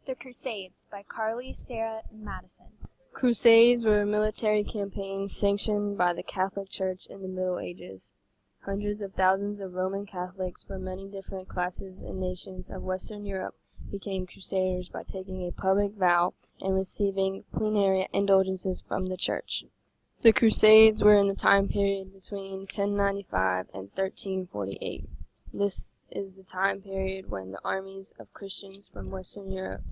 The Crusades by Carly, Sarah, and Madison. Crusades were military campaigns sanctioned by the Catholic Church in the Middle Ages. Hundreds of thousands of Roman Catholics from many different classes and nations of Western Europe became crusaders by taking a public vow and receiving plenary indulgences from the Church. The Crusades were in the time period between 1095 and 1348. This is the time period when the armies of Christians from Western Europe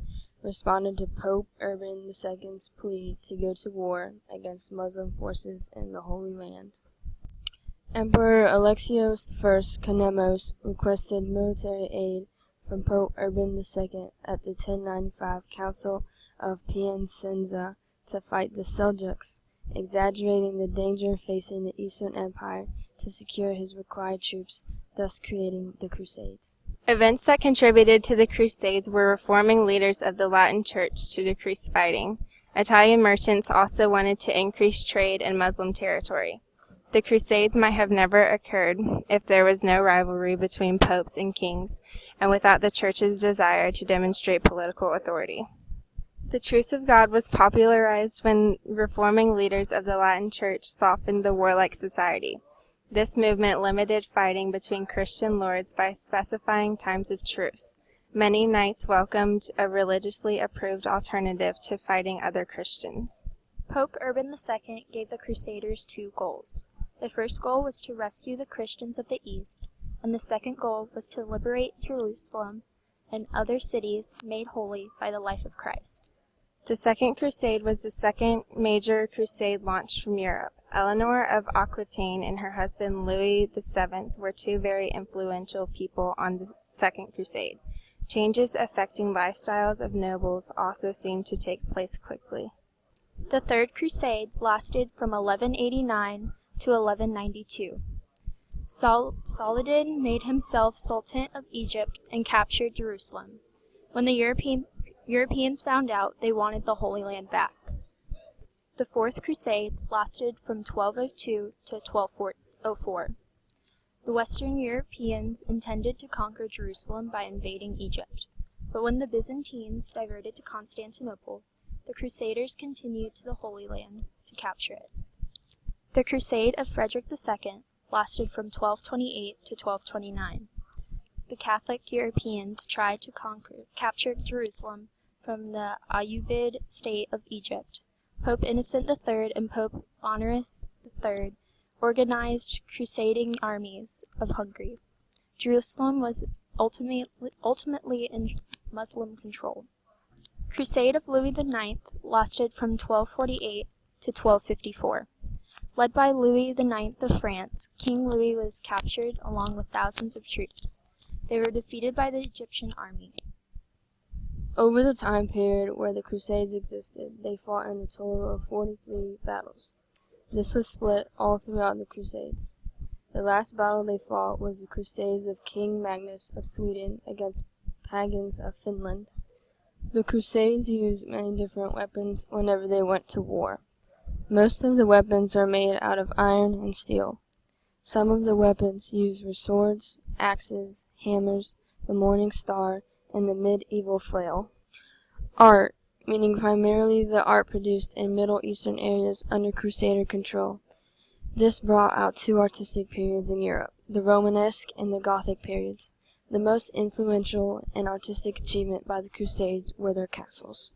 responded to Pope Urban II's plea to go to war against Muslim forces in the Holy Land. Emperor Alexios I Komnenos requested military aid from Pope Urban II at the 1095 Council of Piacenza to fight the Seljuks, exaggerating the danger facing the Eastern Empire to secure his required troops, thus creating the Crusades. Events that contributed to the Crusades were reforming leaders of the Latin Church to decrease fighting. Italian merchants also wanted to increase trade in Muslim territory. The Crusades might have never occurred if there was no rivalry between popes and kings, and without the Church's desire to demonstrate political authority. The truce of God was popularized when reforming leaders of the Latin Church softened the warlike society. This movement limited fighting between Christian lords by specifying times of truce. Many knights welcomed a religiously approved alternative to fighting other Christians. Pope Urban II gave the Crusaders two goals. The first goal was to rescue the Christians of the East, and the second goal was to liberate Jerusalem and other cities made holy by the life of Christ. The Second Crusade was the second major crusade launched from Europe. Eleanor of Aquitaine and her husband Louis VII were two very influential people on the Second Crusade. Changes affecting lifestyles of nobles also seemed to take place quickly. The Third Crusade lasted from 1189 to 1192. Saladin made himself Sultan of Egypt and captured Jerusalem. When the Europeans found out, they wanted the Holy Land back. The Fourth Crusade lasted from 1202 to 1204. The Western Europeans intended to conquer Jerusalem by invading Egypt, but when the Byzantines diverted to Constantinople, the Crusaders continued to the Holy Land to capture it. The Crusade of Frederick II lasted from 1228 to 1229. The Catholic Europeans tried to capture Jerusalem from the Ayyubid state of Egypt. Pope Innocent III and Pope Honorius III organized crusading armies of Hungary. Jerusalem was ultimately in Muslim control. Crusade of Louis IX lasted from 1248 to 1254. Led by Louis IX of France, King Louis was captured along with thousands of troops. They were defeated by the Egyptian army. Over the time period where the Crusades existed, they fought in a total of 43 battles. This was split all throughout the Crusades. The last battle they fought was the Crusades of King Magnus of Sweden against pagans of Finland. The Crusades used many different weapons whenever they went to war. Most of the weapons were made out of iron and steel. Some of the weapons used were swords, axes, hammers, the morning star, and the medieval flail. Art, meaning primarily the art produced in Middle Eastern areas under Crusader control. This brought out two artistic periods in Europe, the Romanesque and the Gothic periods. The most influential and artistic achievement by the Crusades were their castles.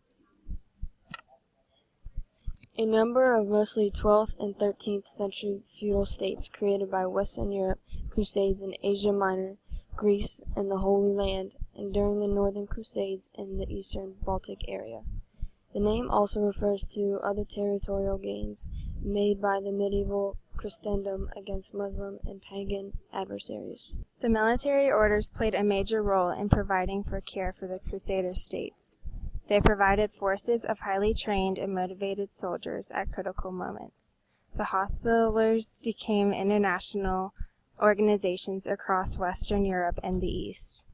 A number of mostly 12th and 13th century feudal states created by Western Europe Crusades in Asia Minor, Greece, and the Holy Land, and during the Northern Crusades in the Eastern Baltic area. The name also refers to other territorial gains made by the medieval Christendom against Muslim and pagan adversaries. The military orders played a major role in providing for care for the Crusader states. They provided forces of highly trained and motivated soldiers at critical moments. The Hospitallers became international organizations across Western Europe and the East.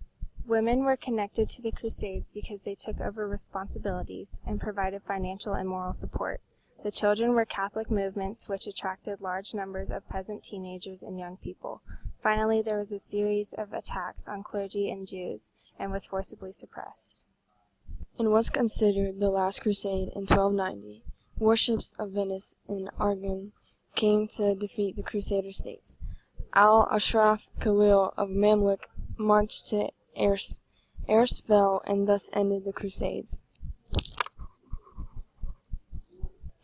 Women were connected to the Crusades because they took over responsibilities and provided financial and moral support. The children were Catholic movements which attracted large numbers of peasant teenagers and young people. Finally, there was a series of attacks on clergy and Jews and was forcibly suppressed. In what's considered the last crusade in 1290, warships of Venice and Aragon came to defeat the Crusader states. Al-Ashraf Khalil of Mamluk marched to Ars. Ars fell, and thus ended the Crusades.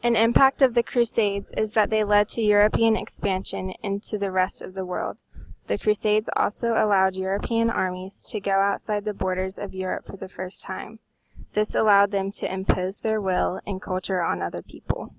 An impact of the Crusades is that they led to European expansion into the rest of the world. The Crusades also allowed European armies to go outside the borders of Europe for the first time. This allowed them to impose their will and culture on other people.